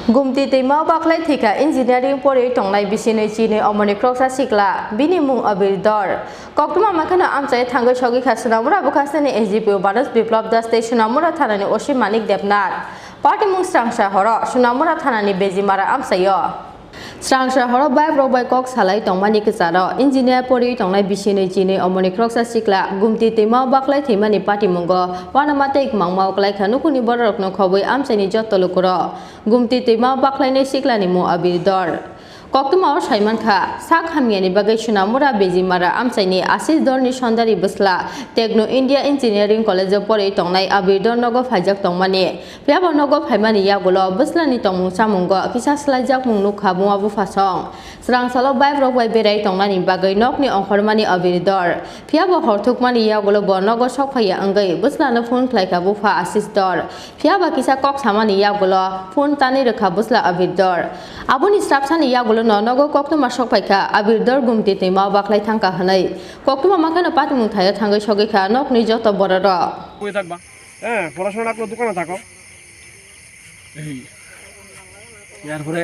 Gomati Twimao Bakhlaiwi engineering Poriwi Tongnai Bisinwichinwi Omarni Khoroksa Sikla bini mung abirdor Koktuma makana amchai thangai Thowikha sunamura bukasani SGPO Banas Biplop Das Station sunamura thanani Oshi Manik Debnat Party mung strangsa horo sunamura thanani Bezimara amsayo Strangsa horo bai robai kok salai tongmani kecharo engineer Poriwi Tongnai Bisinwichinwi Omarni Khoroksa Sikla Gomati Twimao Bakhlaiwi mani party mungo wanamate mangmau klaikha nukuni borokno khoboi amchaini jottolukuro Gomati Twimao Bakhlaiwi Siklani mu abirdor Koktuma Saiman Kha Sak Hamiani Bagai Sunamura Bezimara Amsaini Asis Dorni Sondari Busla Techno India Engineering College of Poriwi Tongnai Abirdor Nogo Phajak Tongmani Piabo Nogo Phaimani Yagulo Buslani Tongmung Samungo Kisa Slajak Mung Nukha Bungabu Fasong Srang Salo Bai Robai Berai Tongnani Bagai Nokni Onkhormani Abirdor Piabo Horthukmani Yagulo Bonogo Sokphaya Angai Buslana Phone Klaika Bufa Asis Dor Piaba Kisa Kok Samani Yagulo Phone Tani Rekha Busla Abirdor Abuni Strapsani Yagulo Nogo Koktuma Sokphaya Abirdor Gomati Twimao Bakhlaiwi thangka hanai Koktuma makana patimung thaya thangai Thowikha nokni joto bororo কই থাকবা হ্যাঁ পড়াশোনা রাখলো দোকানে থাকো এই এরপরে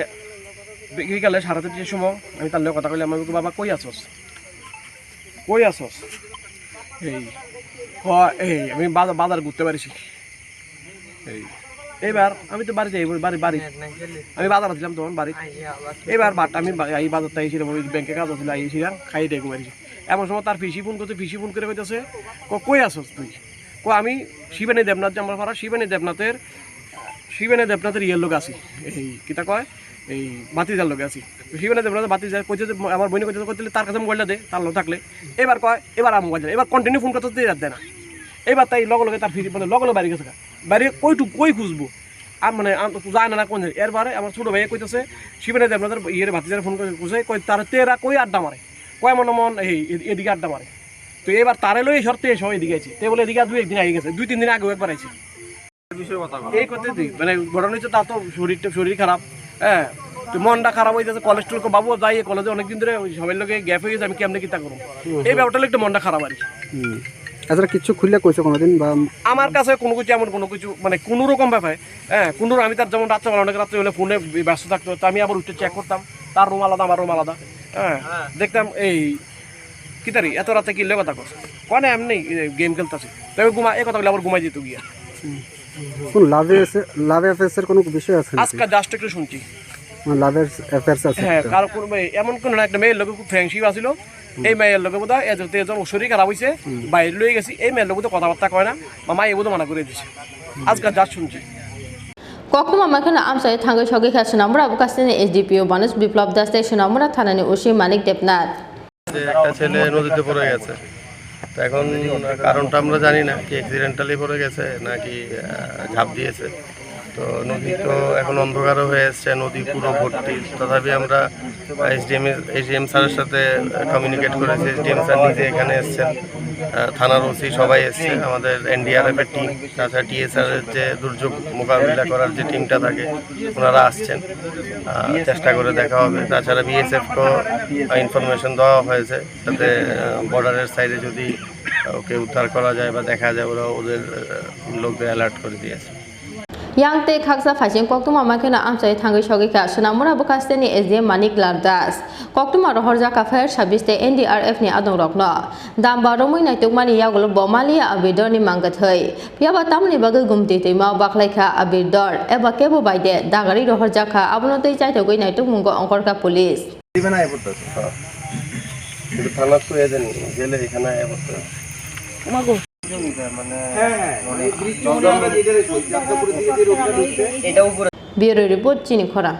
বিকেলে 3:30 সময় আমি তার লগে কথা কইলাম আমি বাবা কই আছস এই আমি বাজার ঘুরতে পারিছি এই এবার আমি তো বাড়িতে বাড়ি আমি বাজারে ছিলাম তখন বাড়ি এবার আমি এই বাজারটা এসেছিলাম ওই ব্যাংকে কাজ ছিল এসেছিলাম খাই দিয়ে ঘুমাইছি এমন সময় তার ফিসি ফোন করে কইতেছে কই আসছ তুই আমি শিবানী দেবনাথ আমার পাড়া শিবানী দেবনাথের ইয়ের লোক আছি এই কিতা কয় এই বাতিজার লোক আছি শিবানী দেবনাথ বাতিজার কইতে আমার বইনে কইতে তার কাছে মোবাইলটা দে তার লোক থাকলে এবার কয় এবার আমার মোবাইল এবার কন্টিনিউ ফোন করতে দেয় না এবার তাই লগে তার ফিরি মানে লগে বাড়ি গেছে বাইরে কই খুঁজবো আর মানে যায় না কোন এরবারে আমার ছোট ভাইয়া কইতেছে শিবানী দেবনাথের ইয়ের ভাতিজার ফোন করে খুঁজে কই তার তেরা কই আড্ডা মারে কয় মন এদিকে আড্ডা মারে তো এবার তারে লই শর্তে এসে এদিকে আইছি তে বলে এদিকে 2-1 দিন আগে গেছে 2-3 দিন আগেও একবার আইছি এই করতে দিই মানে ঘটনা হচ্ছে তা তো শরীর খারাপ হ্যাঁ তো মনটা খারাপ হয়ে যাচ্ছে কোলেস্ট্রল বাবু যাই কলেজে অনেকদিন ধরে সবাই লোকে গ্যাপ হয়ে গেছে আমি কেমনে কিতা করবো এই ব্যাপারটা একটু মনটা খারাপ আর কি আচ্ছা কিছু খুললে কইছো কোনোদিন বা আমার কাছে কোনো কিছু এমন কোনো কিছু মানে কোনো রকম ব্যাপার হ্যাঁ কোনো আমি তার যেমন রাত্রে অনেক রাত্রে হলে ফোনে ব্যস্ত থাকতো তো আমি আবার উঠে চেক করতাম তার রুম আলাদা আমার রুম আলাদা হ্যাঁ দেখতাম এই কিতারি এত রাতে কিনলে কথা কস কনে এমনি গেম খেলতেছে তবে এই কথা বলে আবার ঘুমাই যেত গিয়া কোন লাভ অ্যাফেয়ার্সের কোনো বিষয় আছে আজকে জাস্ট একটু শুনছি লাভ অ্যাফেয়ার্স আছে হ্যাঁ কারণ কোন এমন কোন একটা মেয়ের লোকে খুব ফ্রেন্ডশিপ আছিল এই মেয়ের লোকে বোধহয় এজন শরীর খারাপ হয়েছে বাইরে লয়ে গেছি এই মেয়ের লোকে তো কথাবার্তা কয় না মামা এই বোধহয় মানা করে দিছে আজকে জাস্ট শুনছি Koktuma makana amchai thangai Thowikha sunamura bukasani SGPO Banas Biplop Das Station sunamura thanani Oshi Manik Debnat একটা ছেলে নদীতে পড়ে গেছে তো এখন কারণটা আমরা জানি না কি অ্যাক্সিডেন্টালি পড়ে গেছে নাকি ঝাঁপ দিয়েছে তো নদী তো এখন অন্ধকারও হয়ে এসছে নদী পুরো ভর্তি তথাপি আমরা এসডিএম স্যারের সাথে কমিউনিকেট করেছি এসডিএম স্যার নিজে এখানে এসছেন থানার ওসি সবাই এসছে আমাদের এনডিআরএফের টিম তাছাড়া টিএসআরের যে দুর্যোগ মোকাবিলা করার যে টিমটা থাকে ওনারা আসছেন চেষ্টা করে দেখা হবে তাছাড়া বিএসএফকেও ইনফরমেশন দেওয়া হয়েছে যাতে বর্ডারের সাইডে যদি ওকে উদ্ধার করা যায় বা দেখা যায় ওরা ওদের লোকদের অ্যালার্ট করে দিয়েছে Yang te khaksa phajing Koktuma makana amchai thangai Thowikha sunamura bukasani SDM Manik Lardas Koktuma rohorja ka fire service te NDRF ni adong rokno damba romoi nai tukmani yagulo bomalia abirdor ni mangathai piaba tamni bagai Gomati Twimao Bakhlaiwi abirdor eba kebo baide dagari rohorja kha abunotei chaitogoi nai tukmungo onkorka police দিবেনা এবত কিন্তু থানা তো এজেন গেলে এখানে এবত মাগো মানে Bureau report Chini Khorang